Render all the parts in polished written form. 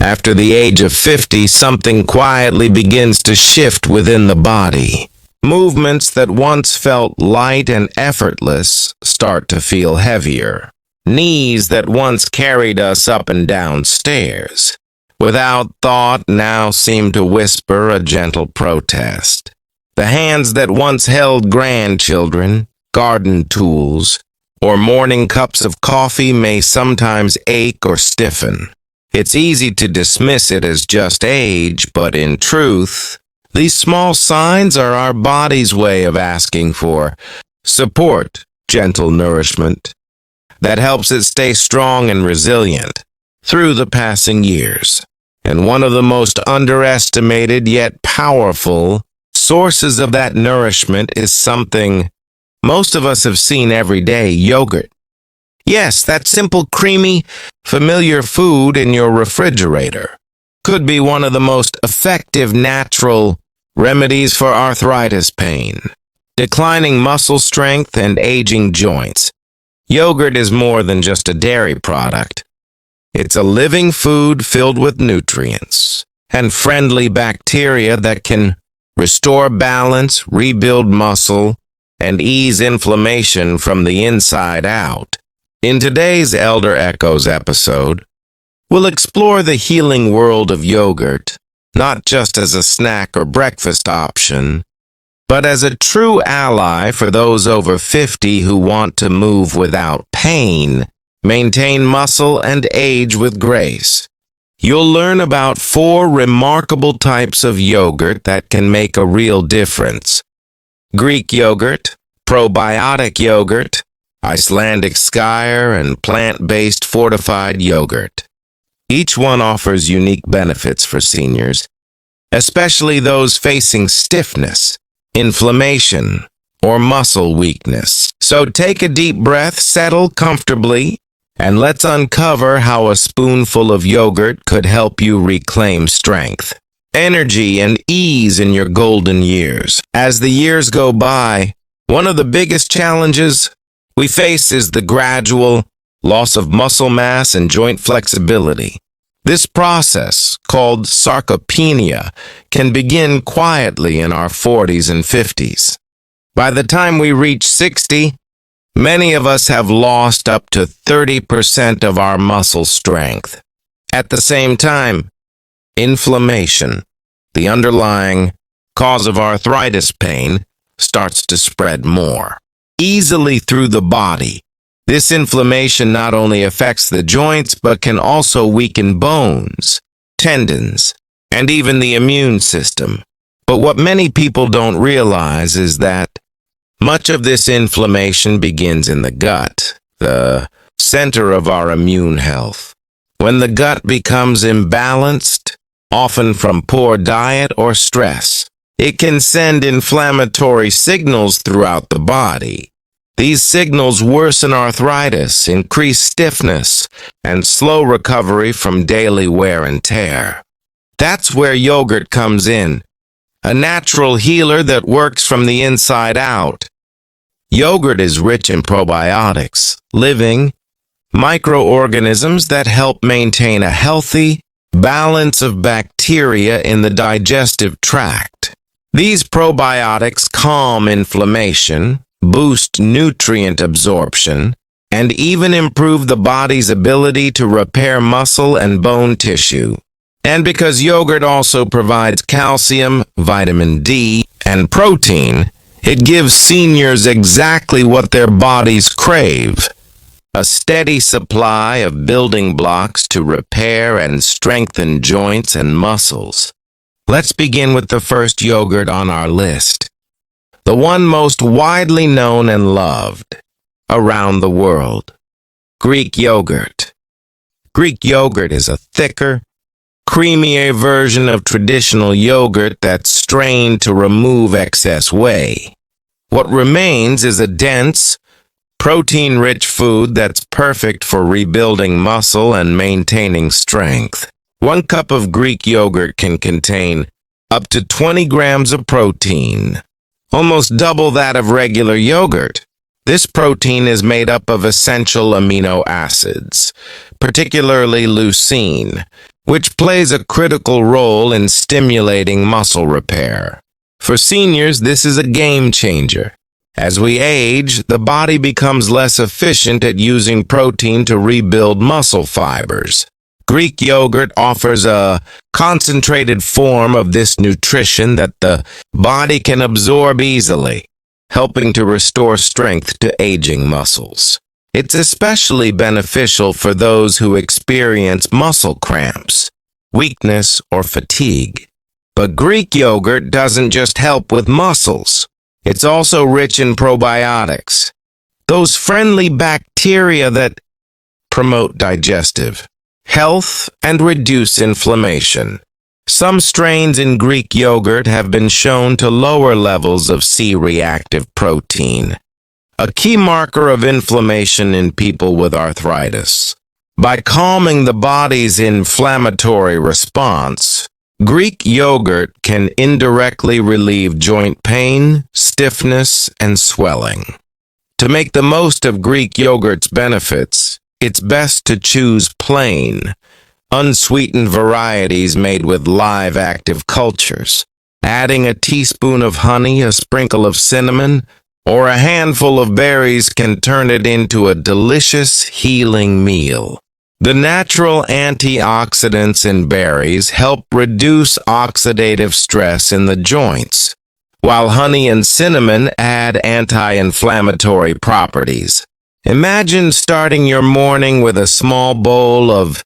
After the age of 50, something quietly begins to shift within the body. Movements that once felt light and effortless start to feel heavier. Knees that once carried us up and down stairs, without thought, now seem to whisper a gentle protest. The hands that once held grandchildren, garden tools, or morning cups of coffee may sometimes ache or stiffen. It's easy to dismiss it as just age, but in truth, these small signs are our body's way of asking for support, gentle nourishment, that helps it stay strong and resilient through the passing years. And one of the most underestimated yet powerful sources of that nourishment is something most of us have seen every day: yogurt. Yes, that simple, creamy, familiar food in your refrigerator could be one of the most effective natural remedies for arthritis pain, declining muscle strength, and aging joints. Yogurt is more than just a dairy product. It's a living food filled with nutrients and friendly bacteria that can restore balance, rebuild muscle, and ease inflammation from the inside out. In today's Elder Echoes episode, we'll explore the healing world of yogurt, not just as a snack or breakfast option, but as a true ally for those over 50 who want to move without pain, maintain muscle, and age with grace. You'll learn about 4 remarkable types of yogurt that can make a real difference: Greek yogurt, probiotic yogurt, Icelandic skyr, and plant-based fortified yogurt. Each one offers unique benefits for seniors, especially those facing stiffness, inflammation, or muscle weakness. So take a deep breath, settle comfortably, and let's uncover how a spoonful of yogurt could help you reclaim strength, energy, and ease in your golden years. As the years go by, one of the biggest challenges we face is the gradual loss of muscle mass and joint flexibility. This process, called sarcopenia, can begin quietly in our 40s and 50s. By the time we reach 60, many of us have lost up to 30% of our muscle strength. At the same time, inflammation, the underlying cause of arthritis pain, starts to spread more easily through the body. This inflammation not only affects the joints, but can also weaken bones, tendons, and even the immune system. But what many people don't realize is that much of this inflammation begins in the gut, the center of our immune health. When the gut becomes imbalanced, often from poor diet or stress, it can send inflammatory signals throughout the body. These signals worsen arthritis, increase stiffness, and slow recovery from daily wear and tear. That's where yogurt comes in, a natural healer that works from the inside out. Yogurt is rich in probiotics, living microorganisms that help maintain a healthy balance of bacteria in the digestive tract. These probiotics calm inflammation, boost nutrient absorption, and even improve the body's ability to repair muscle and bone tissue. And because yogurt also provides calcium, vitamin D, and protein, it gives seniors exactly what their bodies crave: a steady supply of building blocks to repair and strengthen joints and muscles. Let's begin with the first yogurt on our list, the one most widely known and loved around the world: Greek yogurt. Greek yogurt is a thicker, creamier version of traditional yogurt that's strained to remove excess whey. What remains is a dense, protein-rich food that's perfect for rebuilding muscle and maintaining strength. 1 cup of Greek yogurt can contain up to 20 grams of protein, almost double that of regular yogurt. This protein is made up of essential amino acids, particularly leucine, which plays a critical role in stimulating muscle repair. For seniors, this is a game changer. As we age, the body becomes less efficient at using protein to rebuild muscle fibers. Greek yogurt offers a concentrated form of this nutrition that the body can absorb easily, helping to restore strength to aging muscles. It's especially beneficial for those who experience muscle cramps, weakness, or fatigue. But Greek yogurt doesn't just help with muscles. It's also rich in probiotics, those friendly bacteria that promote digestive health and reduce inflammation. Some strains in Greek yogurt have been shown to lower levels of C-reactive protein, a key marker of inflammation in people with arthritis. By calming the body's inflammatory response, Greek yogurt can indirectly relieve joint pain, stiffness, and swelling. To make the most of Greek yogurt's benefits, it's best to choose plain, unsweetened varieties made with live active cultures. Adding a teaspoon of honey, a sprinkle of cinnamon, or a handful of berries can turn it into a delicious, healing meal. The natural antioxidants in berries help reduce oxidative stress in the joints, while honey and cinnamon add anti-inflammatory properties. Imagine starting your morning with a small bowl of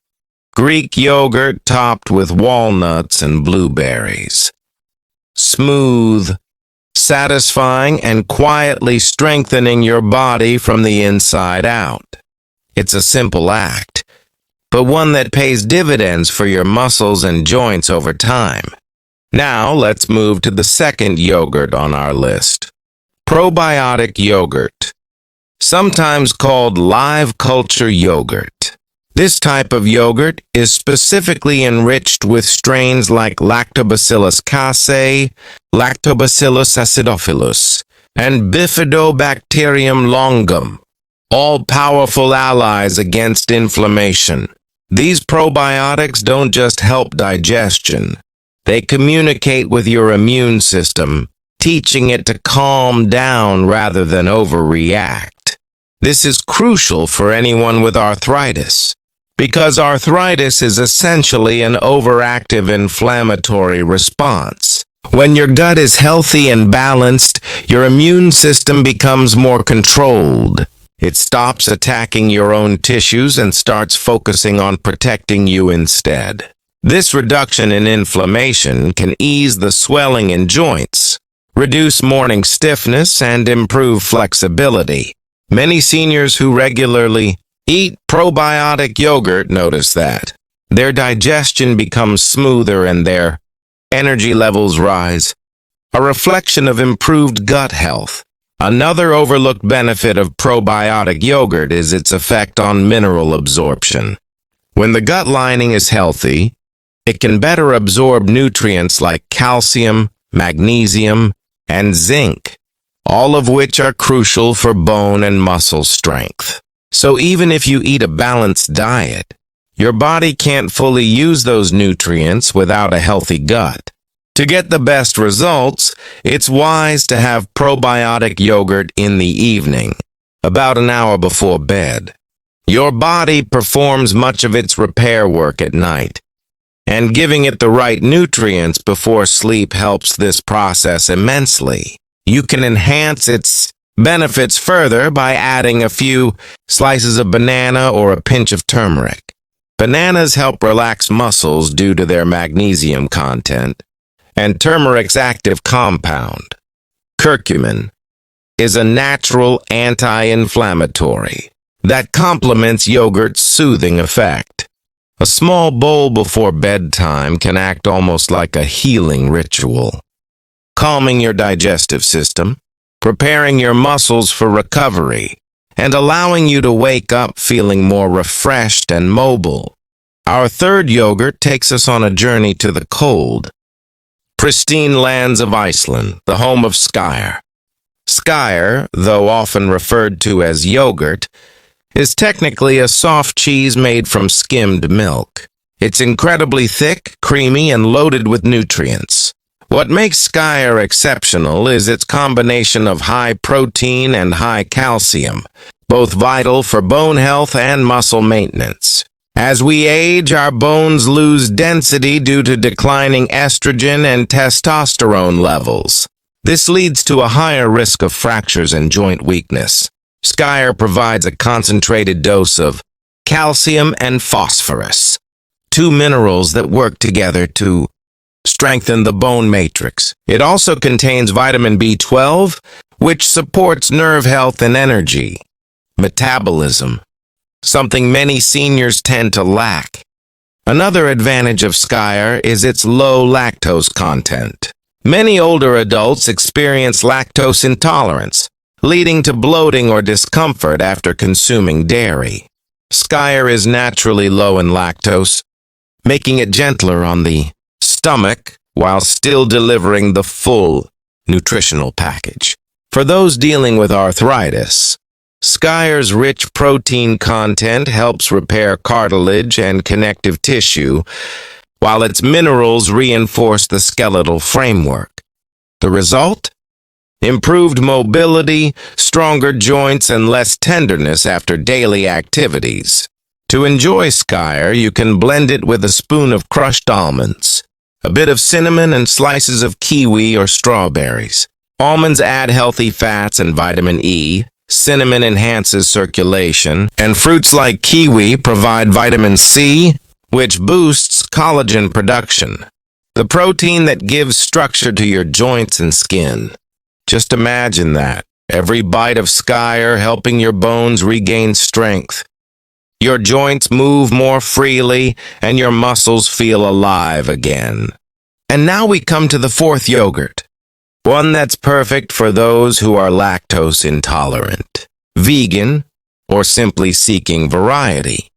Greek yogurt topped with walnuts and blueberries. Smooth, satisfying, and quietly strengthening your body from the inside out. It's a simple act, but one that pays dividends for your muscles and joints over time. Now let's move to the second yogurt on our list. Probiotic yogurt, sometimes called live culture yogurt. This type of yogurt is specifically enriched with strains like Lactobacillus casei, Lactobacillus acidophilus, and Bifidobacterium longum, all powerful allies against inflammation. These probiotics don't just help digestion. They communicate with your immune system, teaching it to calm down rather than overreact. This is crucial for anyone with arthritis, because arthritis is essentially an overactive inflammatory response. When your gut is healthy and balanced, your immune system becomes more controlled. It stops attacking your own tissues and starts focusing on protecting you instead. This reduction in inflammation can ease the swelling in joints, reduce morning stiffness, and improve flexibility. Many seniors who regularly eat probiotic yogurt notice that their digestion becomes smoother and their energy levels rise, a reflection of improved gut health. Another overlooked benefit of probiotic yogurt is its effect on mineral absorption. When the gut lining is healthy, it can better absorb nutrients like calcium, magnesium, and zinc, all of which are crucial for bone and muscle strength. So even if you eat a balanced diet, your body can't fully use those nutrients without a healthy gut. To get the best results, it's wise to have probiotic yogurt in the evening, about an hour before bed. Your body performs much of its repair work at night, and giving it the right nutrients before sleep helps this process immensely. You can enhance its benefits further by adding a few slices of banana or a pinch of turmeric. Bananas help relax muscles due to their magnesium content, and turmeric's active compound, curcumin, is a natural anti-inflammatory that complements yogurt's soothing effect. A small bowl before bedtime can act almost like a healing ritual, calming your digestive system, preparing your muscles for recovery, and allowing you to wake up feeling more refreshed and mobile. Our third yogurt takes us on a journey to the cold, pristine lands of Iceland, the home of skyr. Skyr, though often referred to as yogurt, is technically a soft cheese made from skimmed milk. It's incredibly thick, creamy, and loaded with nutrients. What makes Skyer exceptional is its combination of high protein and high calcium, both vital for bone health and muscle maintenance. As we age, our bones lose density due to declining estrogen and testosterone levels. This leads to a higher risk of fractures and joint weakness. Skyer provides a concentrated dose of calcium and phosphorus, two minerals that work together to strengthen the bone matrix. It also contains vitamin B12, which supports nerve health and energy. Metabolism, something many seniors tend to lack. Another advantage of Skyer is its low lactose content. Many older adults experience lactose intolerance, leading to bloating or discomfort after consuming dairy. Skyer is naturally low in lactose, making it gentler on the stomach while still delivering the full nutritional package. For those dealing with arthritis, Skyer's rich protein content helps repair cartilage and connective tissue, while its minerals reinforce the skeletal framework. The result? Improved mobility, stronger joints, and less tenderness after daily activities. To enjoy Skyer, you can blend it with a spoon of crushed almonds, a bit of cinnamon, and slices of kiwi or strawberries. Almonds add healthy fats and vitamin E, cinnamon enhances circulation, and fruits like kiwi provide vitamin C, which boosts collagen production, the protein that gives structure to your joints and skin. Just imagine that, every bite of Skyer helping your bones regain strength. Your joints move more freely, and your muscles feel alive again. And now we come to the fourth yogurt, one that's perfect for those who are lactose intolerant, vegan, or simply seeking variety.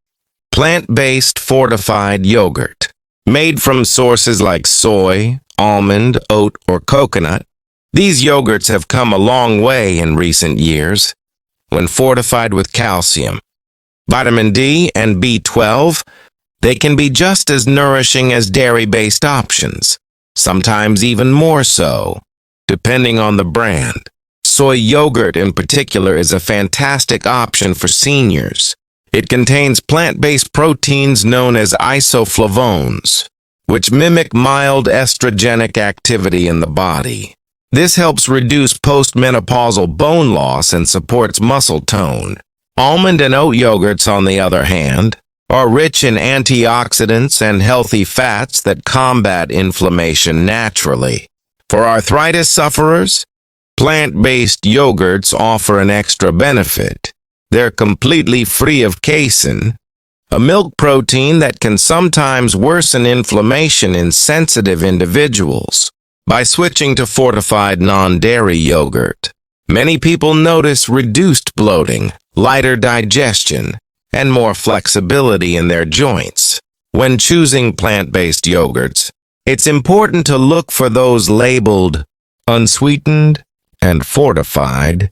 Plant-based fortified yogurt, made from sources like soy, almond, oat, or coconut. These yogurts have come a long way in recent years. When fortified with calcium, vitamin D, and B12, they can be just as nourishing as dairy-based options, sometimes even more so, depending on the brand. Soy yogurt in particular is a fantastic option for seniors. It contains plant-based proteins known as isoflavones, which mimic mild estrogenic activity in the body. This helps reduce postmenopausal bone loss and supports muscle tone. Almond and oat yogurts, on the other hand, are rich in antioxidants and healthy fats that combat inflammation naturally. For arthritis sufferers, plant-based yogurts offer an extra benefit. They're completely free of casein, a milk protein that can sometimes worsen inflammation in sensitive individuals. By switching to fortified non-dairy yogurt, many people notice reduced bloating, lighter digestion, and more flexibility in their joints. When choosing plant-based yogurts, it's important to look for those labeled unsweetened and fortified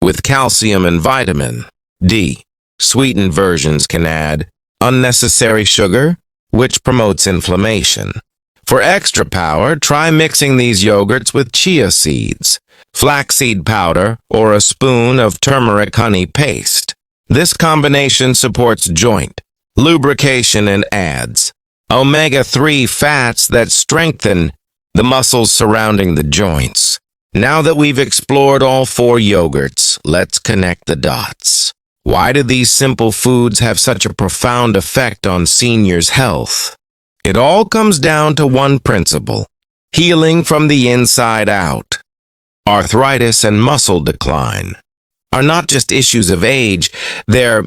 with calcium and vitamin D. Sweetened versions can add unnecessary sugar, which promotes inflammation. For extra power, try mixing these yogurts with chia seeds, flaxseed powder, or a spoon of turmeric honey paste. This combination supports joint lubrication and adds omega-3 fats that strengthen the muscles surrounding the joints. Now that we've explored all four yogurts, let's connect the dots. Why do these simple foods have such a profound effect on seniors' health? It all comes down to one principle: healing from the inside out. Arthritis and muscle decline are not just issues of age, they're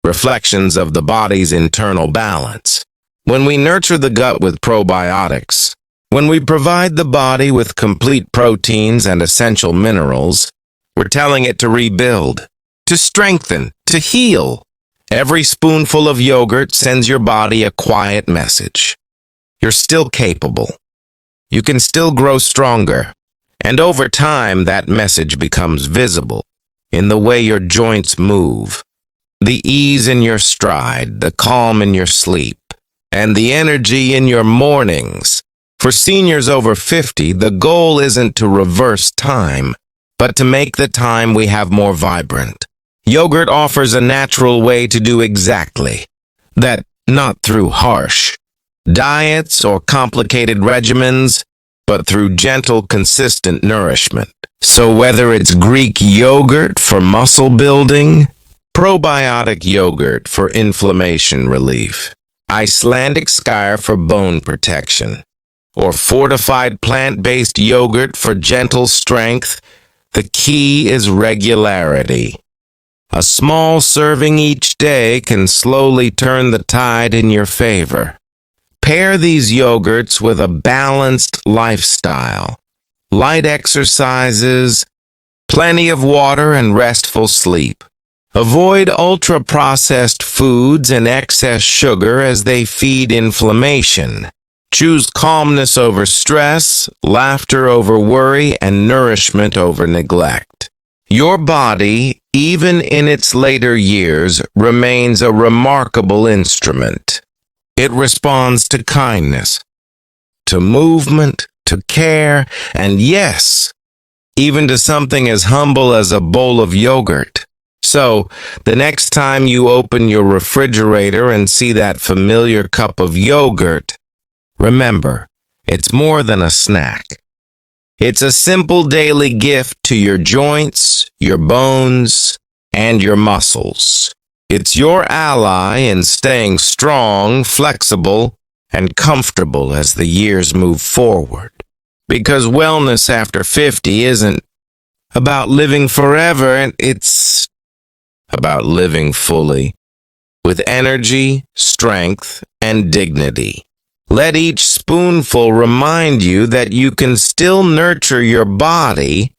reflections of the body's internal balance. When we nurture the gut with probiotics, when we provide the body with complete proteins and essential minerals, we're telling it to rebuild, to strengthen, to heal. Every spoonful of yogurt sends your body a quiet message. You're still capable. You can still grow stronger. And over time, that message becomes visible in the way your joints move, the ease in your stride, the calm in your sleep. and the energy in your mornings. For seniors over 50, the goal isn't to reverse time, but to make the time we have more vibrant. Yogurt offers a natural way to do exactly that, not through harsh diets or complicated regimens, but through gentle, consistent nourishment. So whether it's Greek yogurt for muscle building, probiotic yogurt for inflammation relief, Icelandic skyr for bone protection, or fortified plant-based yogurt for gentle strength, the key is regularity. A small serving each day can slowly turn the tide in your favor. Pair these yogurts with a balanced lifestyle, light exercises, plenty of water, and restful sleep. Avoid ultra-processed foods and excess sugar as they feed inflammation. Choose calmness over stress, laughter over worry, and nourishment over neglect. Your body, even in its later years, remains a remarkable instrument. It responds to kindness, to movement, to care, and yes, even to something as humble as a bowl of yogurt. So, the next time you open your refrigerator and see that familiar cup of yogurt, remember, it's more than a snack. It's a simple daily gift to your joints, your bones, and your muscles. It's your ally in staying strong, flexible, and comfortable as the years move forward. Because wellness after 50 isn't about living forever, it's about living fully, with energy, strength, and dignity. Let each spoonful remind you that you can still nurture your body,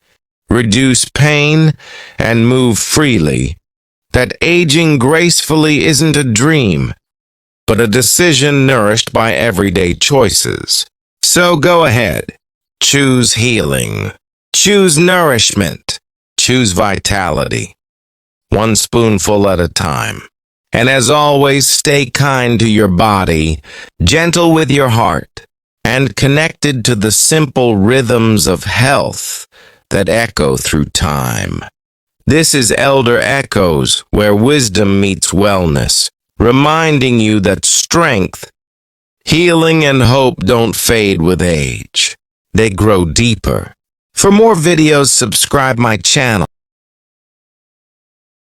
reduce pain, and move freely. That aging gracefully isn't a dream, but a decision nourished by everyday choices. So go ahead. Choose healing. Choose nourishment. Choose vitality. One spoonful at a time. And as always, stay kind to your body, gentle with your heart, and connected to the simple rhythms of health that echo through time. This is Elder Echoes, where wisdom meets wellness, reminding you that strength, healing, and hope don't fade with age. They grow deeper. For more videos, subscribe my channel.